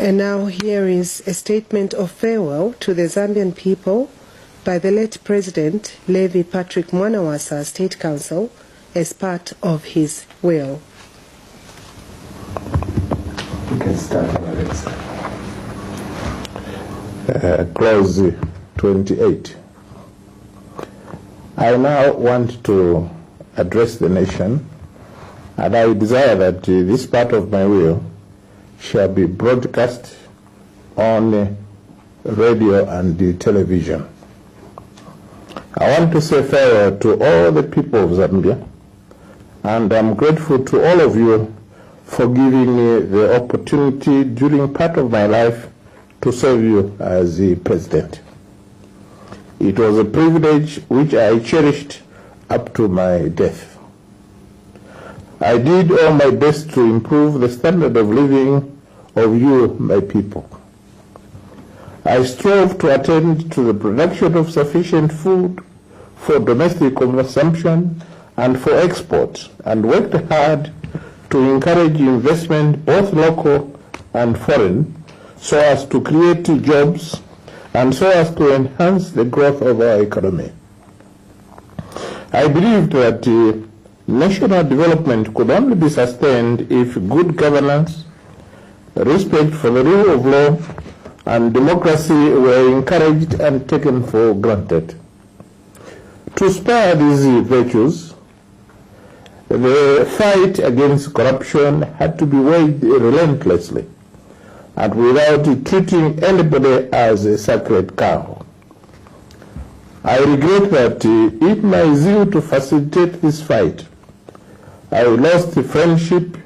And now here is a statement of farewell to the Zambian people by the late President Levi Patrick Mwanawasa State Council as part of his will. You can start, Alexa. Clause 28. I now want to address the nation, and I desire that this part of my will shall be broadcast on radio and television. I want to say farewell to all the people of Zambia, and I'm grateful to all of you for giving me the opportunity during part of my life to serve you as the president. It was a privilege which I cherished up to my death. I did all my best to improve the standard of living of you, my people. I strove to attend to the production of sufficient food for domestic consumption and for export, and worked hard to encourage investment, both local and foreign, so as to create jobs and so as to enhance the growth of our economy. I believed that national development could only be sustained if good governance, respect for the rule of law, and democracy were encouraged and taken for granted. To spare these virtues, the fight against corruption had to be waged relentlessly and without treating anybody as a sacred cow. I regret that in my zeal to facilitate this fight, I lost friendship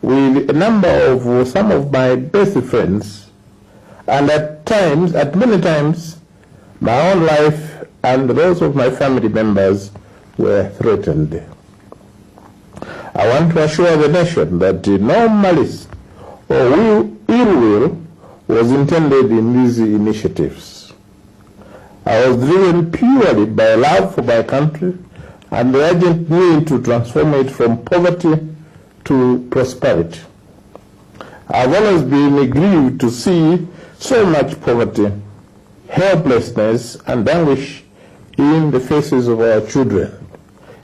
with a number of some of my best friends, and at many times, my own life and those of my family members were threatened. I want to assure the nation that no malice or ill will was intended in these initiatives. I was driven purely by love for my country and the urgent need to transform it from poverty to prosperity. I've always been grieved to see so much poverty, helplessness, and anguish in the faces of our children,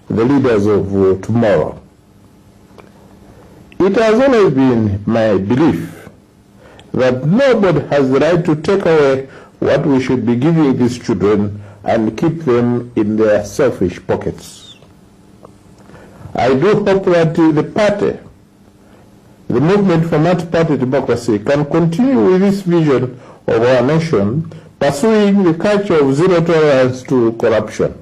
the leaders of tomorrow. It has always been my belief that nobody has the right to take away what we should be giving these children and keep them in their selfish pockets. I do hope that the party, the movement for multi-party democracy, can continue with this vision of our nation, pursuing the culture of zero tolerance to corruption.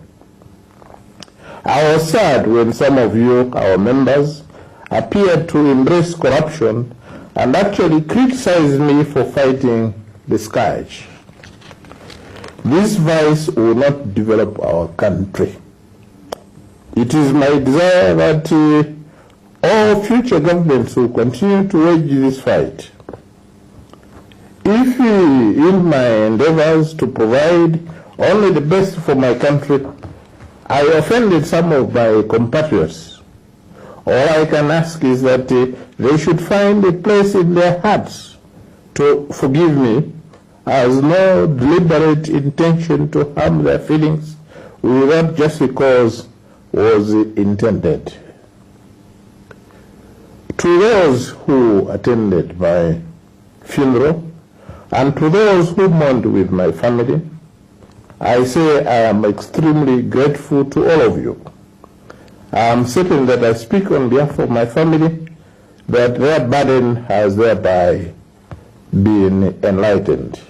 I was sad when some of you, our members, appeared to embrace corruption and actually criticized me for fighting the scourge. This vice will not develop our country. It is my desire that all future governments will continue to wage this fight. If in my endeavors to provide only the best for my country, I offended some of my compatriots, all I can ask is that they should find a place in their hearts to forgive me, as no deliberate intention to harm their feelings without just cause was intended. To those who attended my funeral and to those who mourned with my family, I say I am extremely grateful to all of you. I am certain that I speak on behalf of my family, that their burden has thereby been enlightened.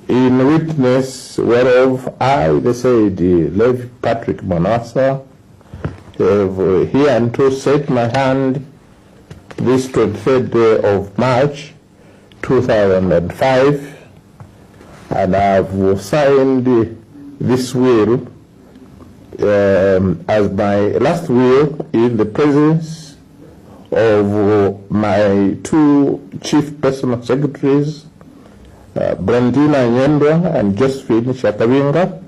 In witness whereof I, the said Levi Patrick Mwanawasa, have hereunto set my hand this 23rd day of March 2005, and I have signed this will as my last will in the presence of my two chief personal secretaries, Brandina Nyendwa and Josephine Shakabinga,